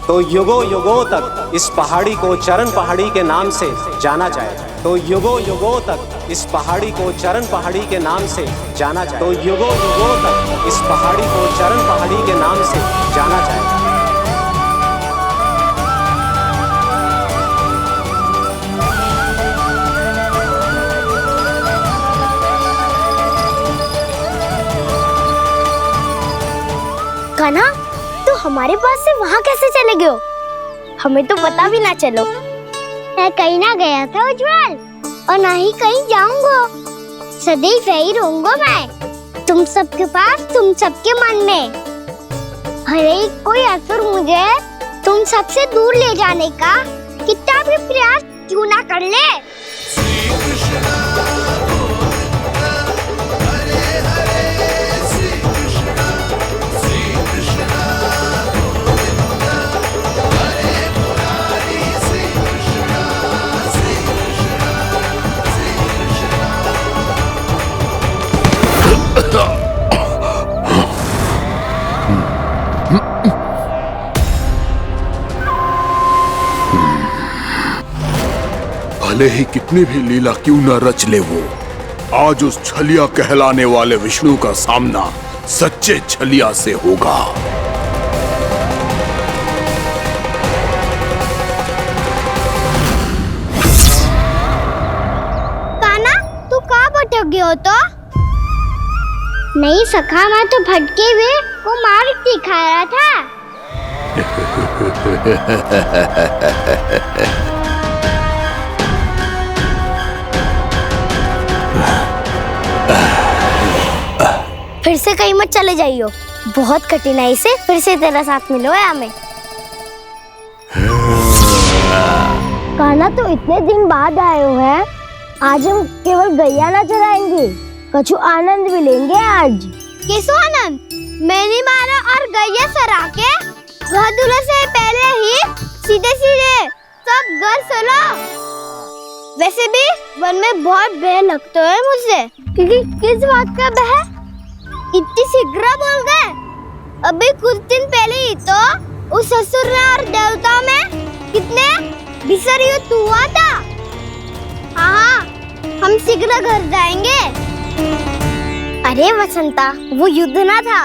तो युगों युगों तक इस पहाड़ी को चरण पहाड़ी के नाम से जाना जाएगा। तो युगों युगों तक इस पहाड़ी को चरण पहाड़ी के नाम से जाना जाएगा। तो युगों युगों तक इस पहाड़ी को चरण पहाड़ी के नाम से जाना जाएगा। कान्हा, तो हमारे पास से वहाँ कैसे चले गए हो? हमें तो पता भी ना चलो। मैं कहीं ना गया था उज्जवल, और ना ही कहीं जाऊंगा। सदैव यही रहूंगा मैं, तुम सबके पास, तुम सबके मन में। हर एक कोई असुर मुझे तुम सबसे दूर ले जाने का कितना भी प्रयास क्यों ना कर ले। भले ही कितनी भी लीला क्यों न रच ले वो, आज उस छलिया कहलाने वाले विष्णु का सामना सच्चे छलिया से होगा। कान्हा, तू कहाँ भटक गया हो तो? नहीं सखा, मैं तो भटके हुए वो मार्ग दिखा रहा था। फिर से कहीं मत चले जाइयो, बहुत कठिनाई से फिर से तेरा साथ मिलो है हमें। कान्हा, तो इतने दिन बाद आए हो हैं, आज हम केवल गैया ना चराएंगे, कछु आनंद भी लेंगे आज। किसो आनंद? मैंने मारा और गैया चरा के घर दूल्हे से पहले ही सीधे सीधे सब घर चलो। वैसे भी वन में बहुत भय लगता है मुझे, क्योंकि किस बात का भय? इतनी शीघ्र बोल गए। अभी कुछ दिन पहले ही तो उस ससुर ने और देवता में कितने भीषण युद्ध हुआ था। हाँ, हम शीघ्र घर जाएंगे। अरे वसंता, वो युद्ध ना था,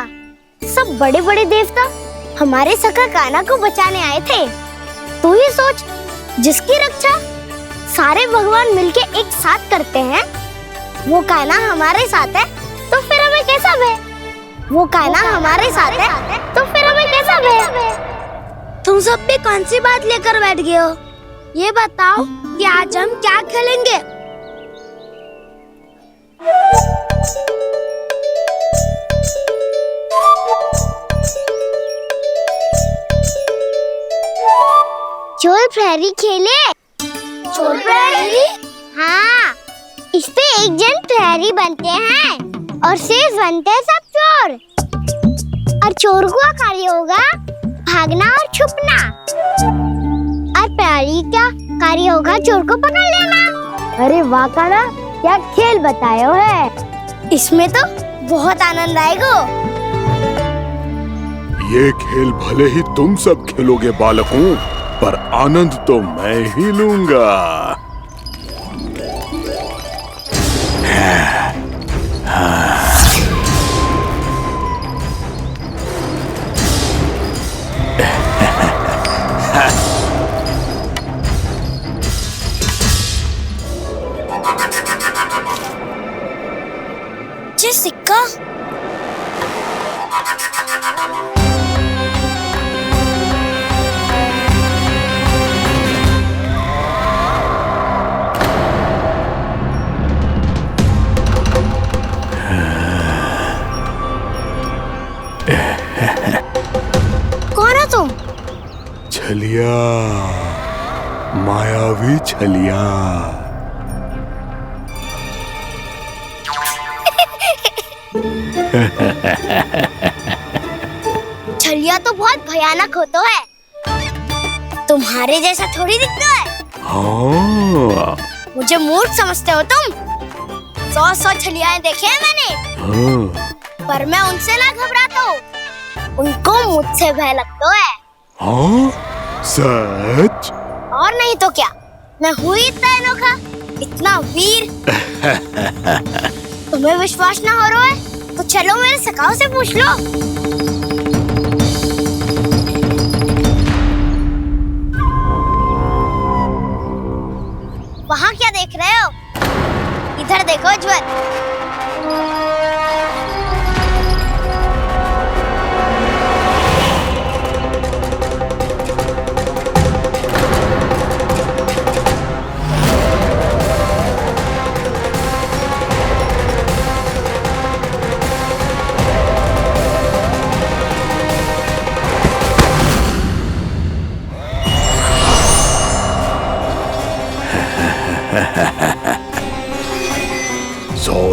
सब बड़े बड़े देवता हमारे सखा कान्हा को बचाने आए थे। तू ही सोच, जिसकी रक्षा सारे भगवान मिलके एक साथ करते हैं, वो कान्हा हमारे साथ है, तो फिर हमें कैसा भय? वो कान्हा हमारे साथ है, तो फिर हमें कैसा भय? तुम सब भी कौन सी बात लेकर बैठ गए हो? ये बताओ कि आज हम क्या खेलेंगे? चोर प्रहरी खेले? चोर प्रहरी? हाँ, इस पे एक जन प्रहरी बनते हैं और शेष बनते हैं सब चोर। और चोर का कार्य होगा भागना और छुपना, और प्रहरी का कार्य होगा चोर को पकड़ लेना। अरे वाह कान्हा, क्या खेल बताए हो है। इसमें तो बहुत आनंद आएगा। ये खेल भले ही तुम सब खेलोगे बालकों, पर आनंद तो मैं ही लूंगा। जी सिक्का। कौन हो तुम? छलिया, मायावी छलिया। छलिया तो बहुत भयानक होता है, तुम्हारे जैसा थोड़ी दिखता है। हाँ। मुझे मूर्ख समझते हो तुम? 100 छलियाएं देखे हैं मैंने। हाँ। पर मैं उनसे ना घबराता हूँ, उनको मुझसे भय लगता है। हाँ? सच? और नहीं तो क्या, मैं हूँ इतना अनोखा, इतना वीर। तुम्हें विश्वास ना हो रहा है तो चलो मेरे सखाओं से पूछ लो। वहाँ क्या देख रहे हो? इधर देखो ज्वर।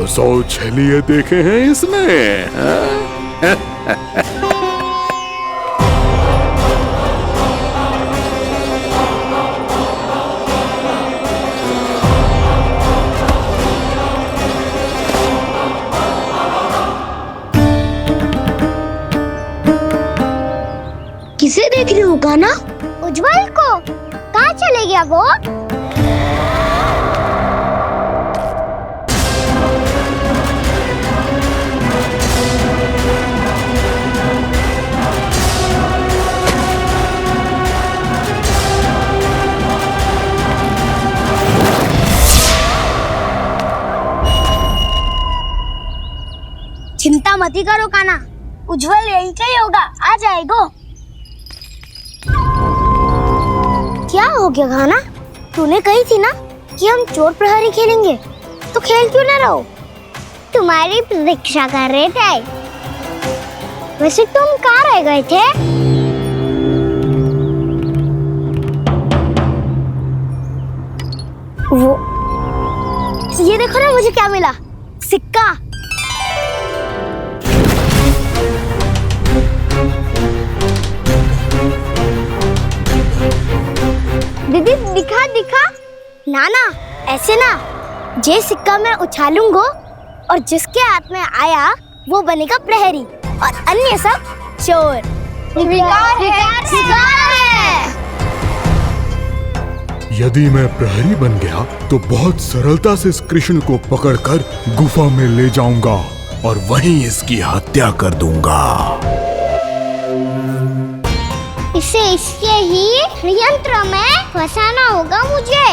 सौ छलिए देखे हैं इसने। किसे देख रही हो कान्हा? उज्जवल को। कहाँ चले गया वो? चिंता मत ही करो काना, उज्जवल यही का ही होगा, आ जाएगा। क्या हो गया काना? तूने कही थी ना कि हम चोर प्रहरी खेलेंगे, तो खेल क्यों ना रहो? तुम्हारी प्रतीक्षा कर रहे थे। वैसे तुम कहाँ रह गए थे? वो ये देखो ना, मुझे क्या मिला, सिक्का। दीदी दिखा दिखा। ना ना, ऐसे ना, ये सिक्का मैं उछालूंगा और जिसके हाथ में आया वो बनेगा प्रहरी और अन्य सब चोर। शिकार है। यदि मैं प्रहरी बन गया तो बहुत सरलता से इस कृष्ण को पकड़कर गुफा में ले जाऊंगा और वहीं इसकी हत्या कर दूंगा। इसे इसके ही यंत्र में फंसाना होगा मुझे।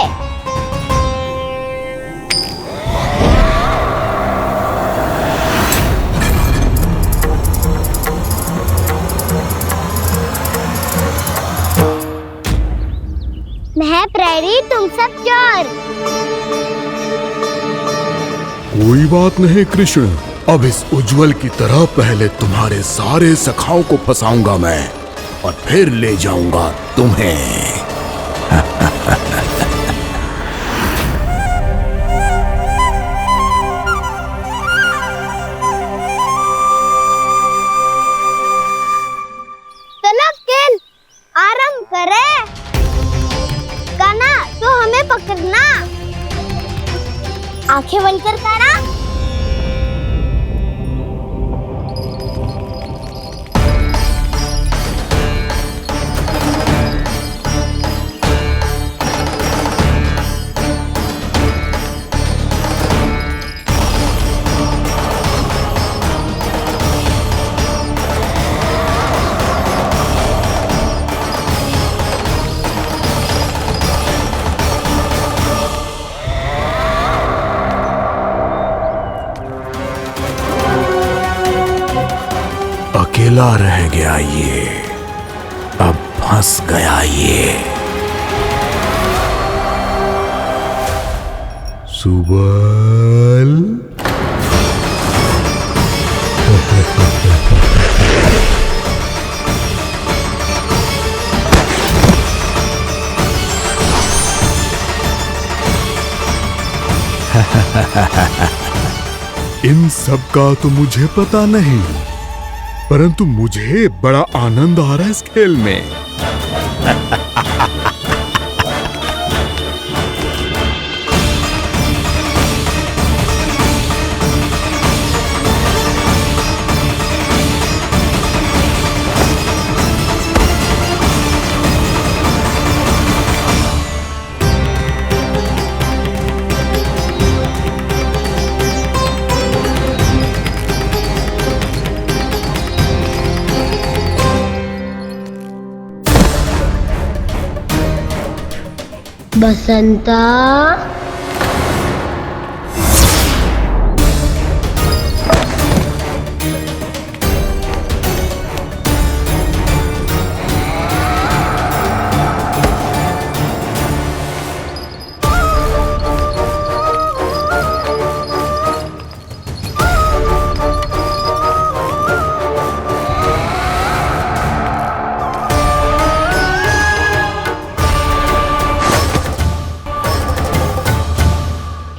मैं प्रहरी, तुम सब चोर। कोई बात नहीं कृष्ण, अब इस उज्जवल की तरह पहले तुम्हारे सारे सखाओं को फंसाऊंगा मैं और फिर ले जाऊंगा तुम्हें। चलो खेल आरंभ करें। काना, तो हमें पकड़ना। आंखें बंद कर काना। अकेला रह गया ये, अब फंस गया ये। सुबल। इन सब का तो मुझे पता नहीं, परंतु मुझे बड़ा आनंद आ रहा है इस खेल में। बसंता,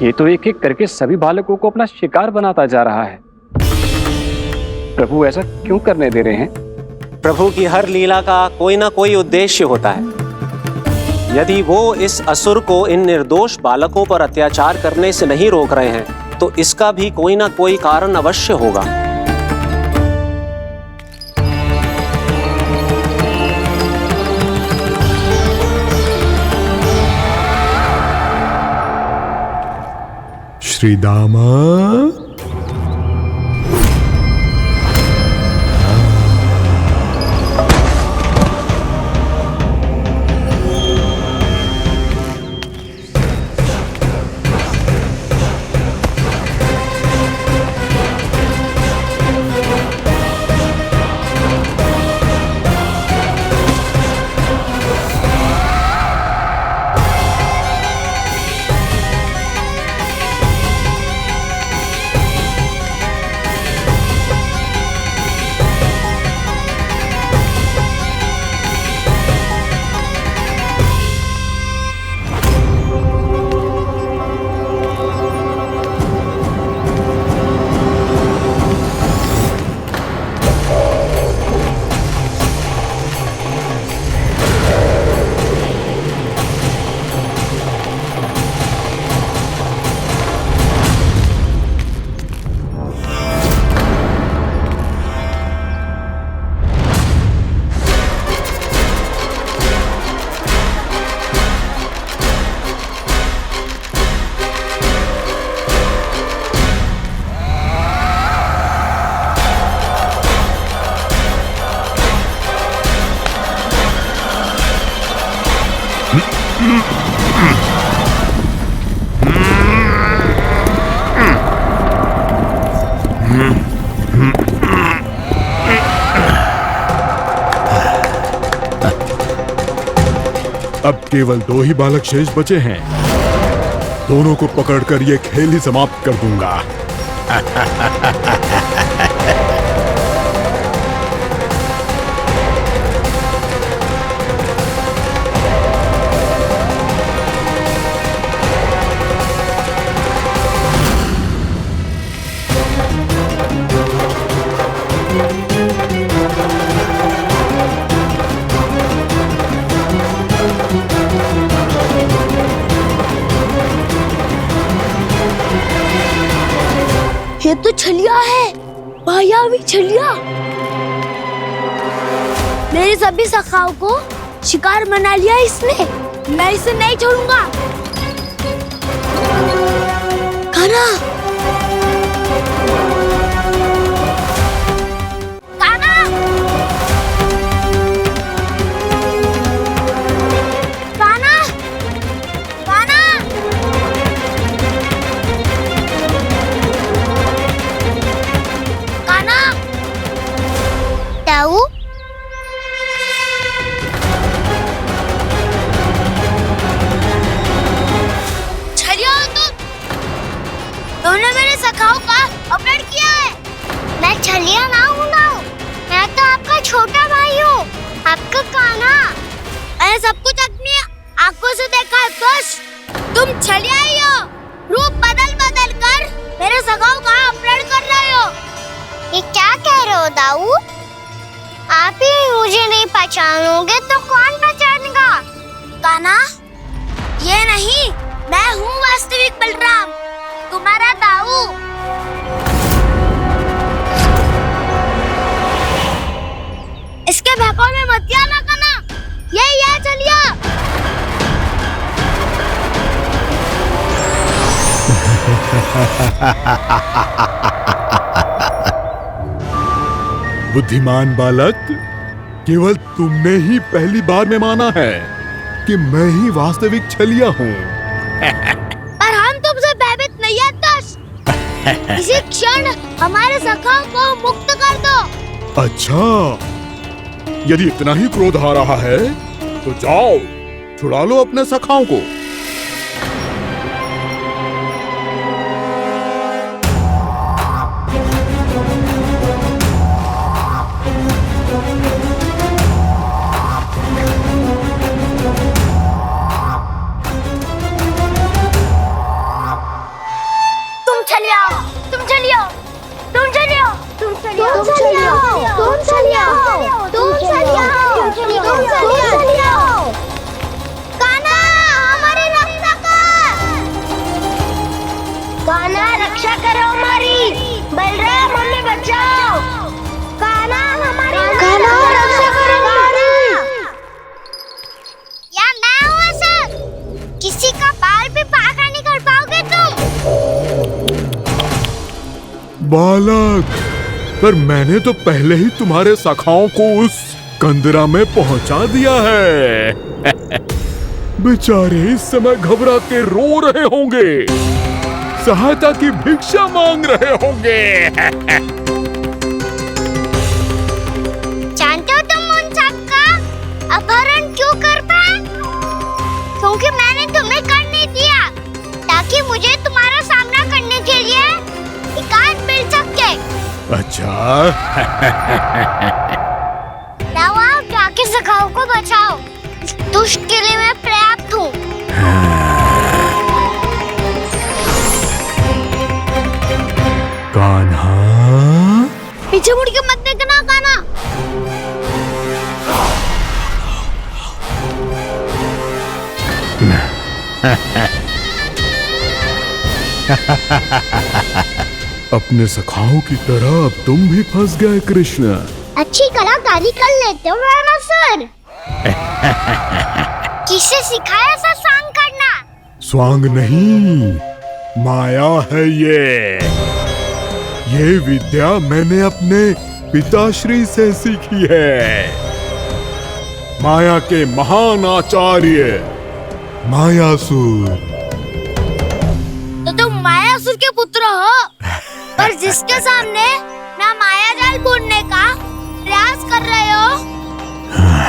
ये तो एक एक करके सभी बालकों को अपना शिकार बनाता जा रहा है। प्रभु ऐसा क्यों करने दे रहे हैं? प्रभु की हर लीला का कोई ना कोई उद्देश्य होता है। यदि वो इस असुर को इन निर्दोष बालकों पर अत्याचार करने से नहीं रोक रहे हैं तो इसका भी कोई ना कोई कारण अवश्य होगा। श्री दामा, अब केवल 2 ही बालक शेष बचे हैं। दोनों को पकड़कर ये खेल ही समाप्त कर दूंगा। ये तो छलिया है, मायावी छलिया। मेरे सभी सखाओं को शिकार बना लिया इसने। मैं इसे नहीं छोड़ूंगा। कान्हा, कान्हा, कान्हा, कान्हा। कान्हा, ताऊ, छलिया हो तुम। तुमने मेरे सखाओं का अपहरण किया है। मैं छलिया ना हूँ मैं तो आपका छोटा भाई हूँ, आपका कान्हा। मैंने सब कुछ अपनी आंखों से देखा है। बस तुम छलिया ही हो। रूप बदल बदल कर मेरे सखाओं का अपहरण कर रहे हो। ये क्या कह रहे हो दाऊ? आप ही मुझे नहीं पहचानोगे तो कौन पहचानेगा? कान्हा, ये नहीं, मैं हूँ वास्तविक बलराम, तुम्हारा दाऊ। इसके बहकावे में मत आना कान्हा। ये चलिए। बुद्धिमान बालक, केवल तुमने ही पहली बार में माना है कि मैं ही वास्तविक छलिया हूँ। पर हम तुमसे भयभीत नहीं है दस। इसी क्षण हमारे सखाओं को मुक्त कर दो। अच्छा, यदि इतना ही क्रोध आ रहा है तो जाओ, छुड़ा लो अपने सखाओं को। कान्हा, रक्षा करो हमारी। बलराम, हमें बचाओ। कान्हा, हमारी रक्षा करो हमारी। या मैं हूँ ऐसा? किसी का बाल भी बाहर नहीं कर पाओगे तुम। बालक, पर मैंने तो पहले ही तुम्हारे सखाओं को उस कंदरा में पहुंचा दिया है। बेचारे इस समय घबरा के रो रहे होंगे, सहायता की भिक्षा मांग रहे होंगे। जानते हो तुम उन सबका अपहरण क्यों कर पाए? क्योंकि मैंने तुम्हें कर नहीं दिया, ताकि मुझे तुम्हारा सामना करने के लिए एकांत मिल सके। अच्छा। जाओ, आप जाके सखाओं को बचाओ। इस दुष्ट के लिए मैं पर्याप्त हूँ। कान्हा, पीछे मुड़ के मत देखना कान्हा। अपने सखाओं की तरह अब तुम भी फंस गए कृष्ण। अच्छी कलाकारी कर लेते हो राणा सर। किसे सिखाया ऐसा स्वांग करना? स्वांग नहीं, माया है ये विद्या मैंने अपने पिताश्री से सीखी है। माया के महान आचार्य मायासुर। तो तुम मायासुर के पुत्र हो, पर जिसके सामने ना माया जाल बुनने का प्रयास कर रहे हो,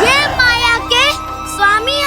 ये माया के स्वामी